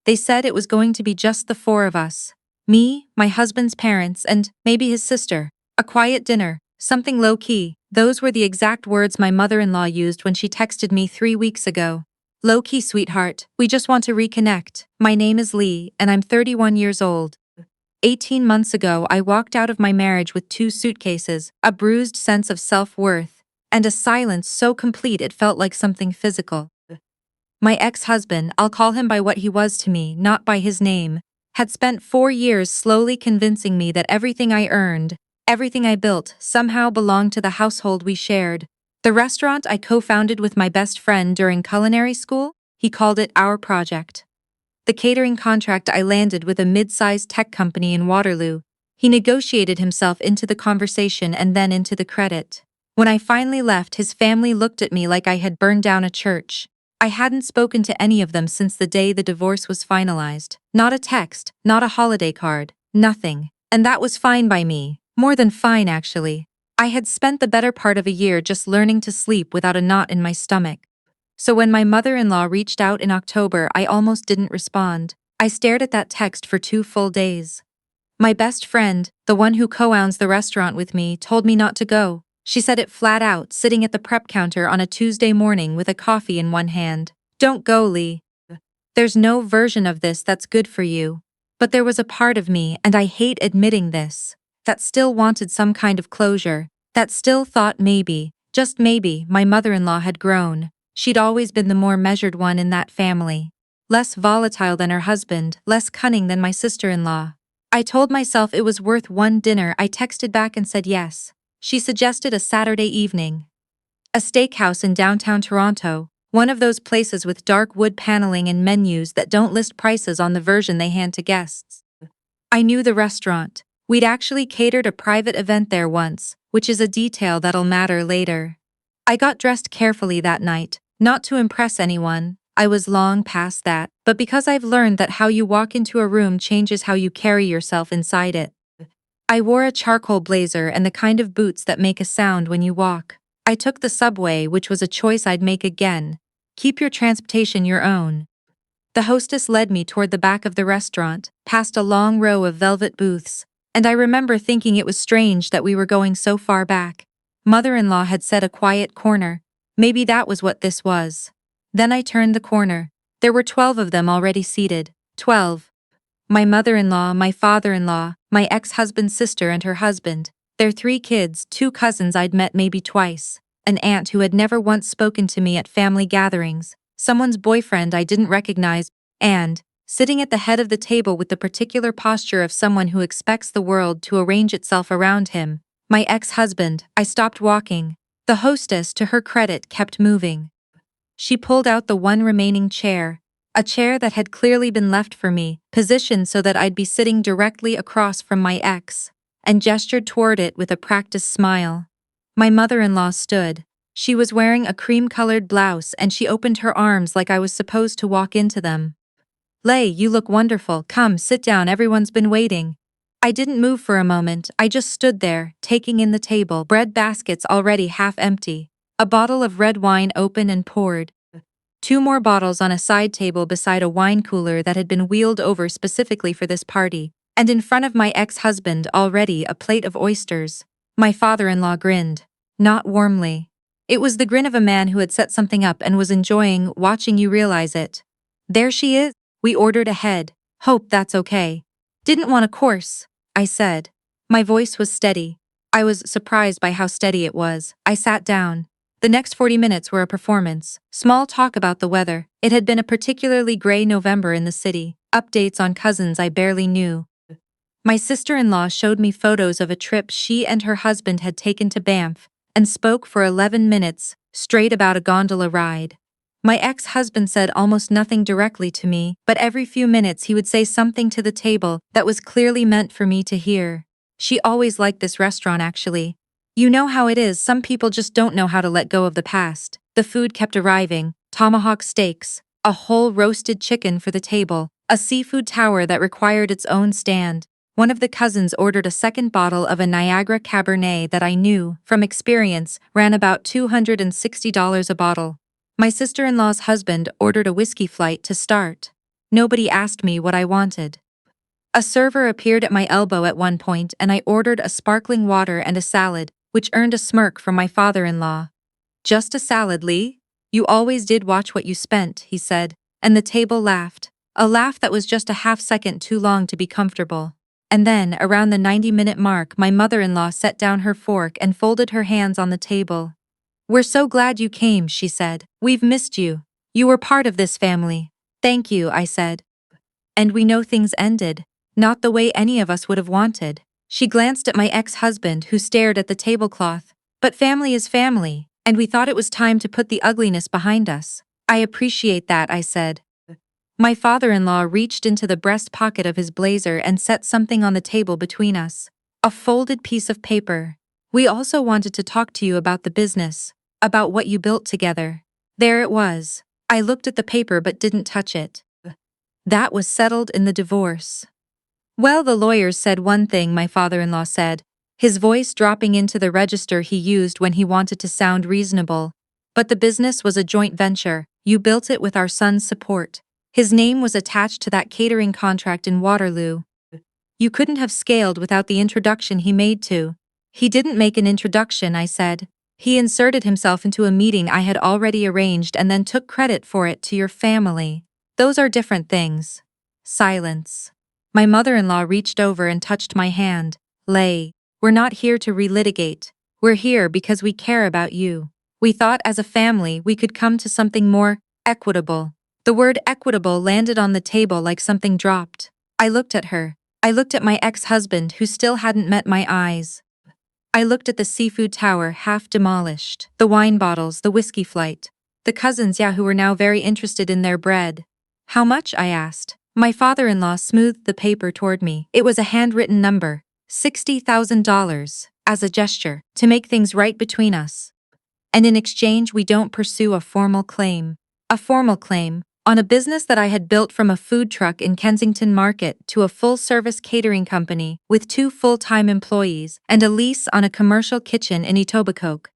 They said it was going to be just the four of us. Me, my husband's parents, and maybe his sister. A quiet dinner, something low-key. Those were the exact words my mother-in-law used when she texted me 3 weeks ago. Low-key, sweetheart, we just want to reconnect. My name is Leigh, and I'm 31 years old. 18 months ago, I walked out of my marriage with 2 suitcases, a bruised sense of self-worth, and a silence so complete it felt like something physical. My ex-husband, I'll call him by what he was to me, not by his name, had spent 4 years slowly convincing me that everything I earned, everything I built, somehow belonged to the household we shared. The restaurant I co-founded with my best friend during culinary school, he called it our project. The catering contract I landed with a mid-sized tech company in Waterloo, he negotiated himself into the conversation and then into the credit. When I finally left, his family looked at me like I had burned down a church. I hadn't spoken to any of them since the day the divorce was finalized. Not a text, not a holiday card, nothing. And that was fine by me. More than fine, actually. I had spent the better part of a year just learning to sleep without a knot in my stomach. So when my mother-in-law reached out in October, I almost didn't respond. I stared at that text for 2 full days. My best friend, the one who co-owns the restaurant with me, told me not to go. She said it flat out, sitting at the prep counter on a Tuesday morning with a coffee in one hand. Don't go, Leigh. There's no version of this that's good for you. But there was a part of me, and I hate admitting this, that still wanted some kind of closure, that still thought maybe, just maybe, my mother-in-law had grown. She'd always been the more measured one in that family. Less volatile than her husband, less cunning than my sister-in-law. I told myself it was worth one dinner. I texted back and said yes. She suggested a Saturday evening. A steakhouse in downtown Toronto, one of those places with dark wood paneling and menus that don't list prices on the version they hand to guests. I knew the restaurant. We'd actually catered a private event there once, which is a detail that'll matter later. I got dressed carefully that night, not to impress anyone. I was long past that, but because I've learned that how you walk into a room changes how you carry yourself inside it. I wore a charcoal blazer and the kind of boots that make a sound when you walk. I took the subway, which was a choice I'd make again. Keep your transportation your own. The hostess led me toward the back of the restaurant, past a long row of velvet booths, and I remember thinking it was strange that we were going so far back. Mother-in-law had said a quiet corner. Maybe that was what this was. Then I turned the corner. There were 12 of them already seated. 12. My mother-in-law, my father-in-law, my ex-husband's sister and her husband, their 3 kids, 2 cousins I'd met maybe twice, an aunt who had never once spoken to me at family gatherings, someone's boyfriend I didn't recognize, and, sitting at the head of the table with the particular posture of someone who expects the world to arrange itself around him, my ex-husband. I stopped walking. The hostess, to her credit, kept moving. She pulled out the one remaining chair, a chair that had clearly been left for me, positioned so that I'd be sitting directly across from my ex, and gestured toward it with a practiced smile. My mother-in-law stood. She was wearing a cream-colored blouse and she opened her arms like I was supposed to walk into them. Leigh, you look wonderful. Come, sit down, everyone's been waiting. I didn't move for a moment. I just stood there, taking in the table, bread baskets already half empty, a bottle of red wine open and poured, 2 more bottles on a side table beside a wine cooler that had been wheeled over specifically for this party, and in front of my ex-husband already a plate of oysters. My father-in-law grinned. Not warmly. It was the grin of a man who had set something up and was enjoying watching you realize it. There she is. We ordered ahead. Hope that's okay. Didn't want a course, I said. My voice was steady. I was surprised by how steady it was. I sat down. The next 40 minutes were a performance. Small talk about the weather. It had been a particularly gray November in the city. Updates on cousins I barely knew. My sister-in-law showed me photos of a trip she and her husband had taken to Banff, and spoke for 11 minutes, straight about a gondola ride. My ex-husband said almost nothing directly to me, but every few minutes he would say something to the table that was clearly meant for me to hear. She always liked this restaurant, actually. You know how it is, some people just don't know how to let go of the past. The food kept arriving, tomahawk steaks, a whole roasted chicken for the table, a seafood tower that required its own stand. One of the cousins ordered a second bottle of a Niagara Cabernet that I knew, from experience, ran about $260 a bottle. My sister-in-law's husband ordered a whiskey flight to start. Nobody asked me what I wanted. A server appeared at my elbow at one point and I ordered a sparkling water and a salad, which earned a smirk from my father-in-law. "Just a salad, Leigh? You always did watch what you spent," he said, and the table laughed. A laugh that was just a half-second too long to be comfortable. And then, around the 90-minute mark, my mother-in-law set down her fork and folded her hands on the table. "We're so glad you came," she said. "We've missed you. You were part of this family." "Thank you," I said. "And we know things ended. Not the way any of us would have wanted." She glanced at my ex-husband who stared at the tablecloth. "But family is family, and we thought it was time to put the ugliness behind us." "I appreciate that," I said. My father-in-law reached into the breast pocket of his blazer and set something on the table between us. A folded piece of paper. "We also wanted to talk to you about the business, about what you built together." There it was. I looked at the paper but didn't touch it. That was settled in the divorce. "Well, the lawyers said one thing," my father-in-law said, his voice dropping into the register he used when he wanted to sound reasonable. "But the business was a joint venture. You built it with our son's support. His name was attached to that catering contract in Waterloo. You couldn't have scaled without the introduction he made to." "He didn't make an introduction," I said. "He inserted himself into a meeting I had already arranged and then took credit for it to your family. Those are different things." Silence. My mother-in-law reached over and touched my hand. "Leigh, we're not here to relitigate. We're here because we care about you. We thought as a family we could come to something more equitable." The word equitable landed on the table like something dropped. I looked at her. I looked at my ex-husband who still hadn't met my eyes. I looked at the seafood tower half demolished, the wine bottles, the whiskey flight, the cousins who were now very interested in their bread. "How much?" I asked. My father-in-law smoothed the paper toward me. It was a handwritten number, $60,000, as a gesture, to make things right between us. And in exchange we don't pursue a formal claim. A formal claim on a business that I had built from a food truck in Kensington Market to a full-service catering company with 2 full-time employees and a lease on a commercial kitchen in Etobicoke.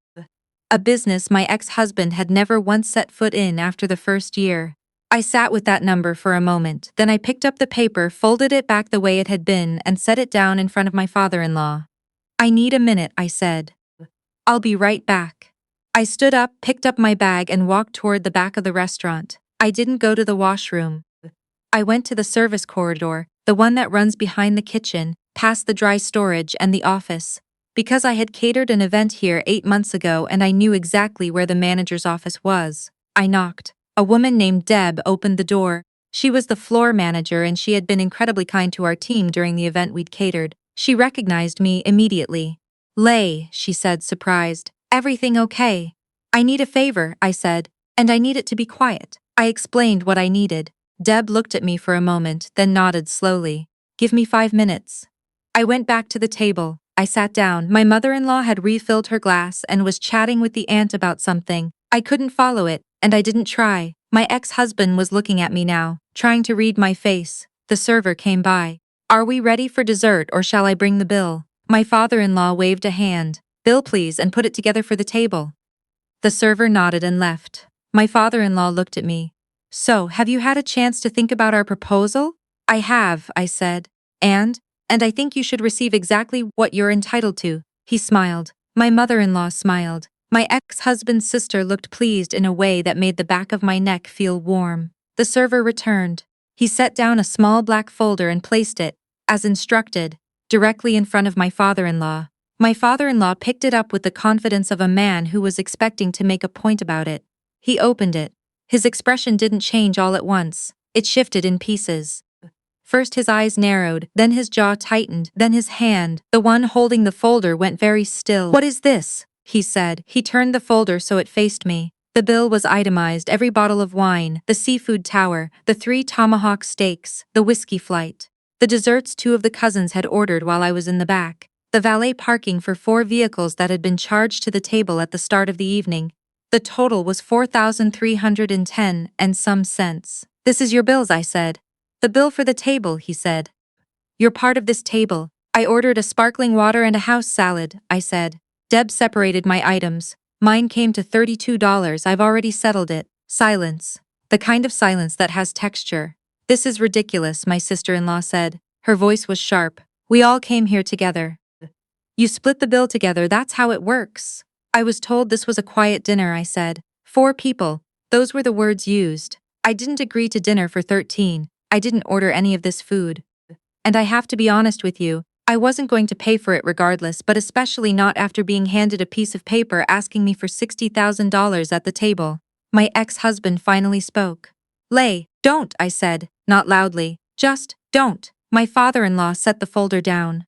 A business my ex-husband had never once set foot in after the first year. I sat with that number for a moment, then I picked up the paper, folded it back the way it had been, and set it down in front of my father-in-law. "I need a minute," I said. "I'll be right back." I stood up, picked up my bag, and walked toward the back of the restaurant. I didn't go to the washroom. I went to the service corridor, the one that runs behind the kitchen, past the dry storage and the office. Because I had catered an event here 8 months ago and I knew exactly where the manager's office was, I knocked. A woman named Deb opened the door. She was the floor manager and she had been incredibly kind to our team during the event we'd catered. She recognized me immediately. "Leigh," she said, surprised. "Everything okay?" "I need a favor," I said, "and I need it to be quiet." I explained what I needed. Deb looked at me for a moment, then nodded slowly. "Give me 5 minutes." I went back to the table. I sat down. My mother-in-law had refilled her glass and was chatting with the aunt about something. I couldn't follow it, and I didn't try. My ex-husband was looking at me now, trying to read my face. The server came by. "Are we ready for dessert or shall I bring the bill?" My father-in-law waved a hand. "Bill please, and put it together for the table." The server nodded and left. My father-in-law looked at me. "So, have you had a chance to think about our proposal?" "I have," I said. And I think you should receive exactly what you're entitled to." He smiled. My mother-in-law smiled. My ex-husband's sister looked pleased in a way that made the back of my neck feel warm. The server returned. He set down a small black folder and placed it, as instructed, directly in front of my father-in-law. My father-in-law picked it up with the confidence of a man who was expecting to make a point about it. He opened it. His expression didn't change all at once. It shifted in pieces. First his eyes narrowed, then his jaw tightened, then his hand, the one holding the folder, went very still. "What is this?" he said. He turned the folder so it faced me. The bill was itemized: every bottle of wine, the seafood tower, the 3 tomahawk steaks, the whiskey flight, the desserts 2 of the cousins had ordered while I was in the back, the valet parking for 4 vehicles that had been charged to the table at the start of the evening. The total was $4,310 and some cents. "This is your bills," I said. "The bill for the table," he said. "You're part of this table." "I ordered a sparkling water and a house salad," I said. Deb separated my items. "Mine came to $32. I've already settled it." Silence. The kind of silence that has texture. This is ridiculous, my sister-in-law said. Her voice was sharp. We all came here together. You split the bill together, that's how it works. I was told this was a quiet dinner, I said. 4 people. Those were the words used. I didn't agree to dinner for 13. I didn't order any of this food. And I have to be honest with you, I wasn't going to pay for it regardless, but especially not after being handed a piece of paper asking me for $60,000 at the table. My ex-husband finally spoke. Leigh, don't, I said, not loudly. Just, don't. My father-in-law set the folder down.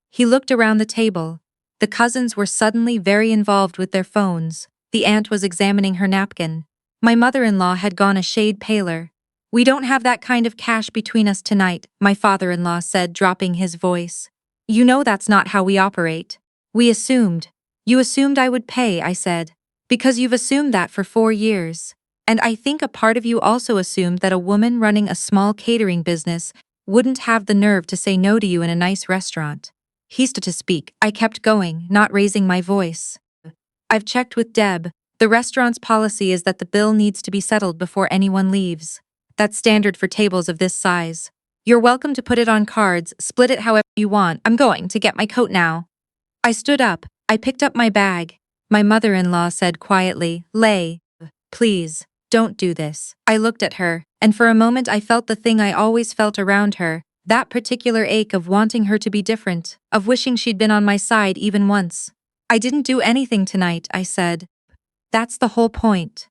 He looked around the table. The cousins were suddenly very involved with their phones. The aunt was examining her napkin. My mother-in-law had gone a shade paler. We don't have that kind of cash between us tonight, my father-in-law said, dropping his voice. You know that's not how we operate. We assumed. You assumed I would pay, I said. Because you've assumed that for 4 years. And I think a part of you also assumed that a woman running a small catering business wouldn't have the nerve to say no to you in a nice restaurant. He stood to speak. I kept going, not raising my voice. I've checked with Deb. The restaurant's policy is that the bill needs to be settled before anyone leaves. That's standard for tables of this size. You're welcome to put it on cards, split it however you want. I'm going to get my coat now. I stood up. I picked up my bag. My mother-in-law said quietly, Leigh, please, don't do this. I looked at her, and for a moment I felt the thing I always felt around her, that particular ache of wanting her to be different, of wishing she'd been on my side even once. I didn't do anything tonight, I said. That's the whole point.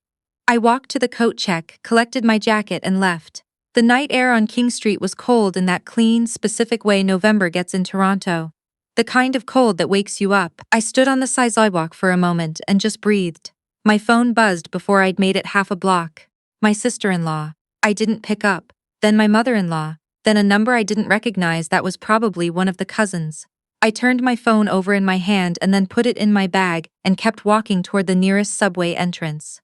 I walked to the coat check, collected my jacket, and left. The night air on King Street was cold in that clean, specific way November gets in Toronto. The kind of cold that wakes you up. I stood on the sidewalk for a moment and just breathed. My phone buzzed before I'd made it half a block. My sister-in-law. I didn't pick up. Then my mother-in-law. Then a number I didn't recognize that was probably one of the cousins. I turned my phone over in my hand and then put it in my bag and kept walking toward the nearest subway entrance.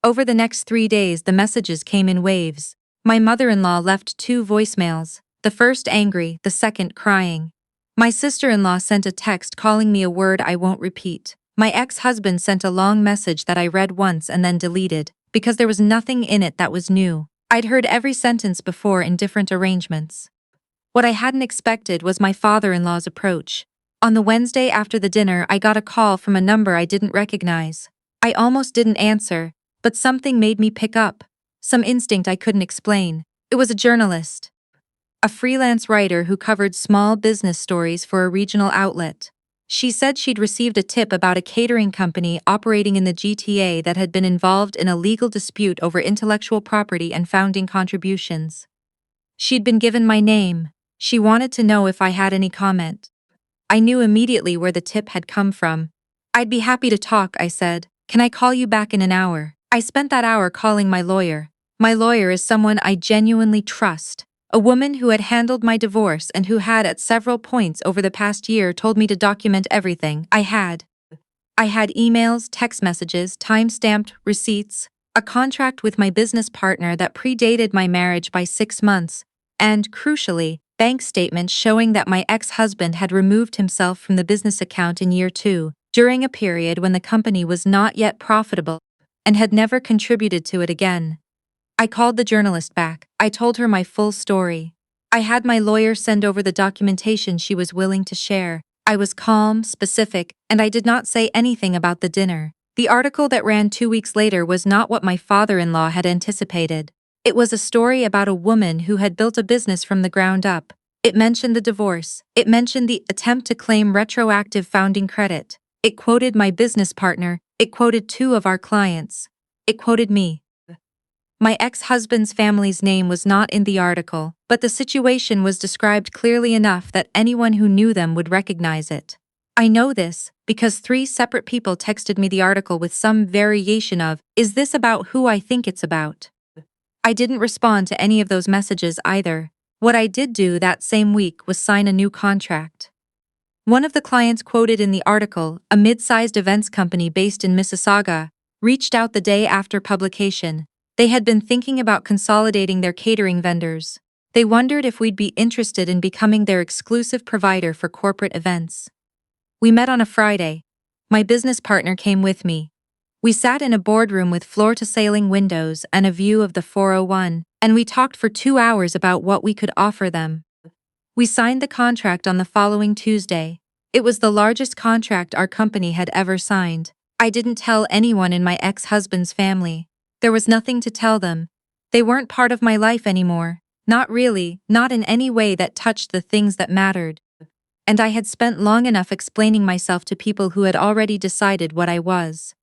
Over the next 3 days, the messages came in waves. My mother-in-law left 2 voicemails, the first angry, the second crying. My sister-in-law sent a text calling me a word I won't repeat. My ex-husband sent a long message that I read once and then deleted, because there was nothing in it that was new. I'd heard every sentence before in different arrangements. What I hadn't expected was my father-in-law's approach. On the Wednesday after the dinner, I got a call from a number I didn't recognize. I almost didn't answer, but something made me pick up. Some instinct I couldn't explain. It was a journalist. A freelance writer who covered small business stories for a regional outlet. She said she'd received a tip about a catering company operating in the GTA that had been involved in a legal dispute over intellectual property and founding contributions. She'd been given my name. She wanted to know if I had any comment. I knew immediately where the tip had come from. I'd be happy to talk, I said. Can I call you back in an hour? I spent that hour calling my lawyer. My lawyer is someone I genuinely trust. A woman who had handled my divorce and who had at several points over the past year told me to document everything. I had emails, text messages, time-stamped receipts, a contract with my business partner that predated my marriage by 6 months, and, crucially, bank statements showing that my ex-husband had removed himself from the business account in year 2, during a period when the company was not yet profitable and had never contributed to it again. I called the journalist back. I told her my full story. I had my lawyer send over the documentation she was willing to share. I was calm, specific, and I did not say anything about the dinner. The article that ran 2 weeks later was not what my father-in-law had anticipated. It was a story about a woman who had built a business from the ground up. It mentioned the divorce. It mentioned the attempt to claim retroactive founding credit. It quoted my business partner. It quoted 2 of our clients. It quoted me. My ex-husband's family's name was not in the article, but the situation was described clearly enough that anyone who knew them would recognize it. I know this because 3 separate people texted me the article with some variation of, "Is this about who I think it's about?" I didn't respond to any of those messages either. What I did do that same week was sign a new contract. One of the clients quoted in the article, a mid-sized events company based in Mississauga, reached out the day after publication. They had been thinking about consolidating their catering vendors. They wondered if we'd be interested in becoming their exclusive provider for corporate events. We met on a Friday. My business partner came with me. We sat in a boardroom with floor-to-ceiling windows and a view of the 401, and we talked for 2 hours about what we could offer them. We signed the contract on the following Tuesday. It was the largest contract our company had ever signed. I didn't tell anyone in my ex-husband's family. There was nothing to tell them. They weren't part of my life anymore. Not really, not in any way that touched the things that mattered. And I had spent long enough explaining myself to people who had already decided what I was.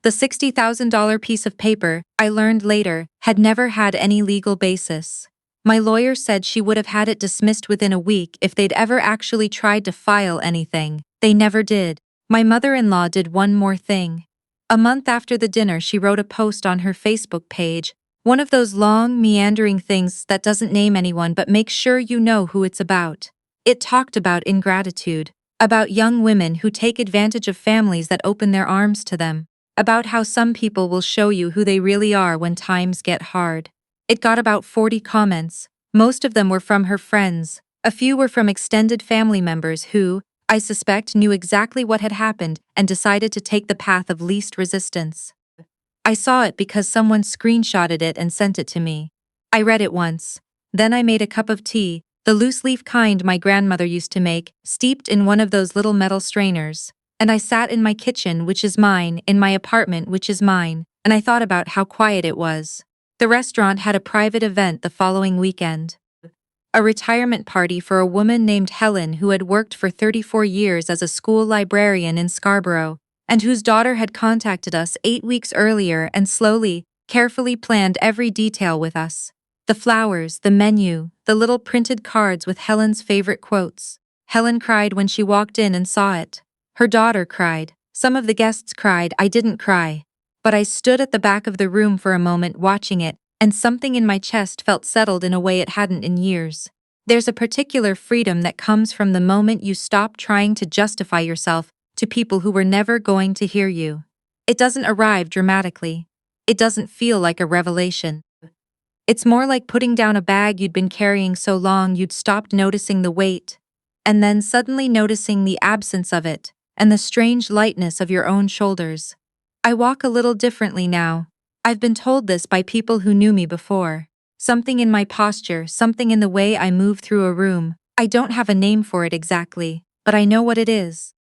The $60,000 piece of paper, I learned later, had never had any legal basis. My lawyer said she would have had it dismissed within a week if they'd ever actually tried to file anything. They never did. My mother-in-law did one more thing. A month after the dinner, she wrote a post on her Facebook page, one of those long, meandering things that doesn't name anyone but makes sure you know who it's about. It talked about ingratitude, about young women who take advantage of families that open their arms to them, about how some people will show you who they really are when times get hard. It got about 40 comments. Most of them were from her friends. A few were from extended family members who, I suspect, knew exactly what had happened and decided to take the path of least resistance. I saw it because someone screenshotted it and sent it to me. I read it once. Then I made a cup of tea, the loose-leaf kind my grandmother used to make, steeped in one of those little metal strainers. And I sat in my kitchen, which is mine, in my apartment, which is mine, and I thought about how quiet it was. The restaurant had a private event the following weekend. A retirement party for a woman named Helen who had worked for 34 years as a school librarian in Scarborough, and whose daughter had contacted us 8 weeks earlier and slowly, carefully planned every detail with us. The flowers, the menu, the little printed cards with Helen's favorite quotes. Helen cried when she walked in and saw it. Her daughter cried. Some of the guests cried. I didn't cry. But I stood at the back of the room for a moment watching it, and something in my chest felt settled in a way it hadn't in years. There's a particular freedom that comes from the moment you stop trying to justify yourself to people who were never going to hear you. It doesn't arrive dramatically. It doesn't feel like a revelation. It's more like putting down a bag you'd been carrying so long you'd stopped noticing the weight, and then suddenly noticing the absence of it, and the strange lightness of your own shoulders. I walk a little differently now. I've been told this by people who knew me before. Something in my posture, something in the way I move through a room. I don't have a name for it exactly, but I know what it is.